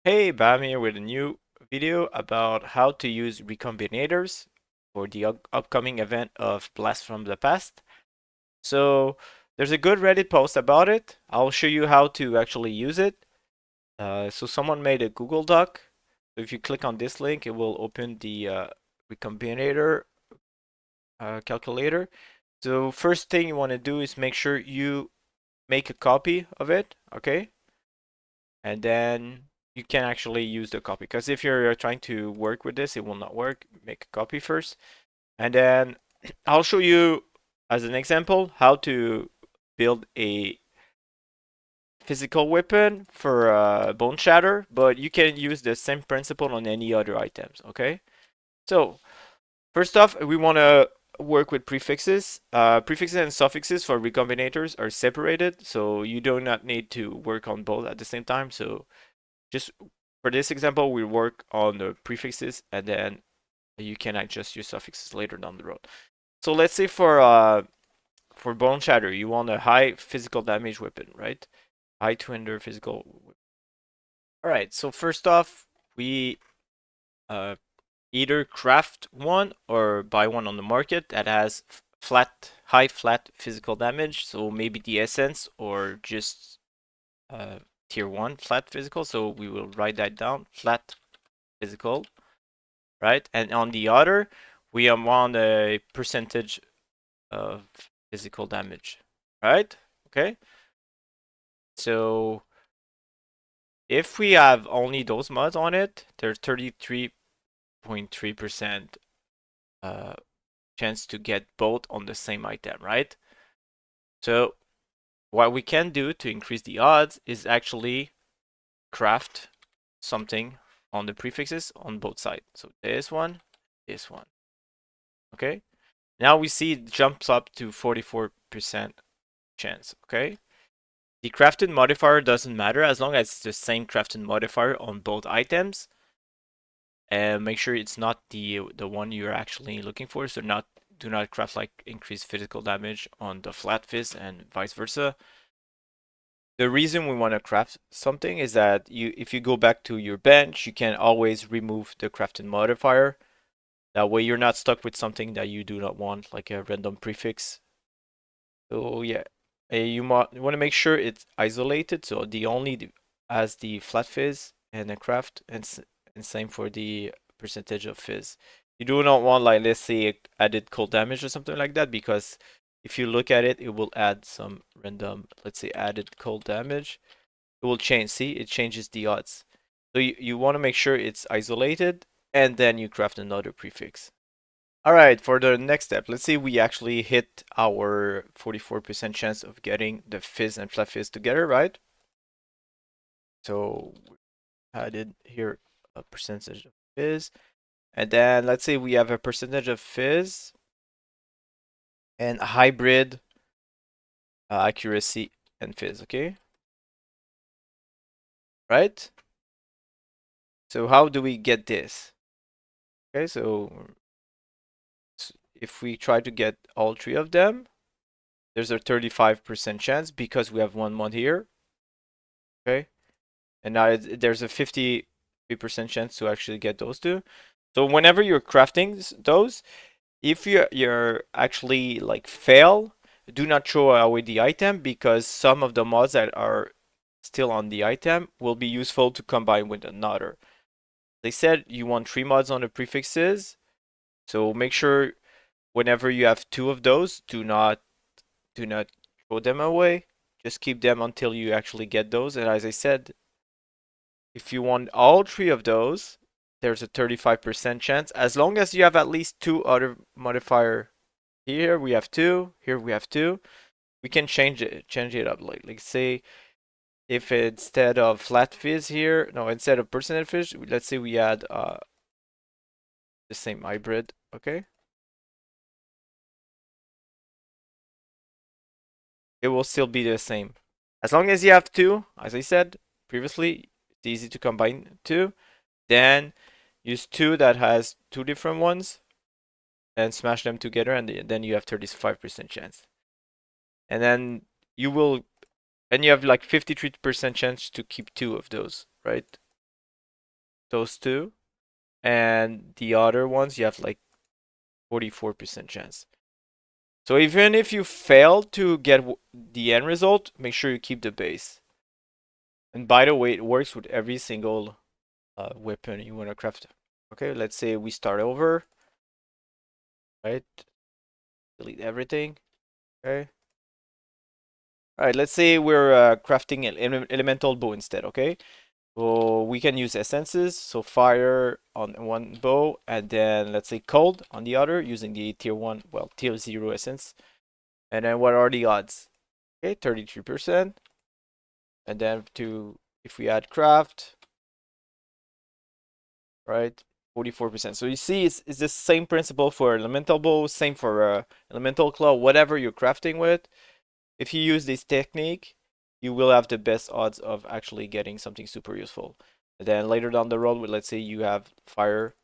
Hey, Bam here with a new video about how to use recombinators for the upcoming event of Blast from the Past. So there's a good Reddit post about it. I'll show you how to actually use it. So someone made a Google Doc. So if you click on this link, it will open the recombinator calculator. So first thing you want to do is make sure you make a copy of it, okay? And then you can actually use the copy, because if you're trying to work with this, it will not work. Make a copy first, and then I'll show you as an example how to build a physical weapon for bone shatter, but you can use the same principle on any other items. Okay, so first off, we want to work with prefixes. Prefixes and suffixes for recombinators are separated, so you do not need to work on both at the same time. So just for this example, we work on the prefixes, and then you can adjust your suffixes later down the road. So let's say for bone shatter, you want a high physical damage weapon, right? High to ender physical. All right. So first off, we uh, either craft one or buy one on the market that has high flat physical damage. So maybe the essence or just uh, tier one flat physical. So we will write that down. Flat physical, right? And on the other, we want a percentage of physical damage, right? Okay. So if we have only those mods on it, there's 33.3% uh, chance to get both on the same item, right? So what we can do to increase the odds is actually craft something on the prefixes on both sides. So this one, okay? Now we see it jumps up to 44% chance, okay? The crafted modifier doesn't matter as long as it's the same crafted modifier on both items. And make sure it's not the one you're actually looking for. So do not craft like increased physical damage on the flat fist and vice versa. The reason we want to craft something is that if you go back to your bench, you can always remove the crafted modifier. That way you're not stuck with something that you do not want, like a random prefix. So yeah, you want to make sure it's isolated. So the only as the flat fizz and the craft, and same for the percentage of fizz. You do not want, like, let's say added cold damage or something like that, because if you look at it, it will add some random, let's say added cold damage. It will change. See, it changes the odds. So you want to make sure it's isolated, and then you craft another prefix. All right, for the next step, let's say we actually hit our 44% chance of getting the fizz and flat fizz together, right? So we added here a percentage of fizz. And then let's say we have a percentage of fizz and hybrid accuracy and fizz, okay? Right? So how do we get this? Okay, so if we try to get all three of them, there's a 35% chance because we have one mod here, okay? And now there's a 50% chance to actually get those two. So whenever you're crafting those, if you're actually like fail, do not throw away the item, because some of the mods that are still on the item will be useful to combine with another. They said you want 3 mods on the prefixes, so make sure whenever you have 2 of those, do not throw them away. Just keep them until you actually get those. And as I said, if you want all 3 of those, there's a 35% chance, as long as you have at least 2 other modifier. Here we have 2, here we have 2. We can change it up. Like say if instead of flat fizz here, no, instead of percentage fizz, let's say we add the same hybrid, okay? It will still be the same. As long as you have 2, as I said previously, it's easy to combine 2. Then use 2 that has 2 different ones and smash them together, and then you have 35% chance. And then you will, and you have like 53% chance to keep 2 of those, right? those two, and the other ones you have like 44% chance. So even if you fail to get the end result, make sure you keep the base. And by the way, it works with every single weapon you want to craft. Okay, let's say we start over, right? Delete everything. Okay. All right, let's say we're crafting an elemental bow instead, okay? So we can use essences, so fire on one bow, and then let's say cold on the other, using the tier 1, well, tier 0 essence. And then what are the odds? Okay, 33%. And then if we add craft, right, 44%. So you see, it's the same principle for elemental bow, same for elemental claw, whatever you're crafting with. If you use this technique, you will have the best odds of actually getting something super useful. And then later down the road, let's say you have fire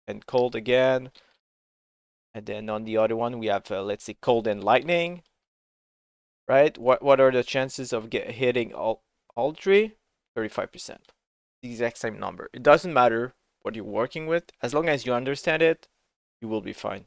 and cold again. And then on the other one, we have, let's say, cold and lightning. Right? What are the chances of hitting all three? 35%. The exact same number. It doesn't matter what you're working with. As long as you understand it, you will be fine.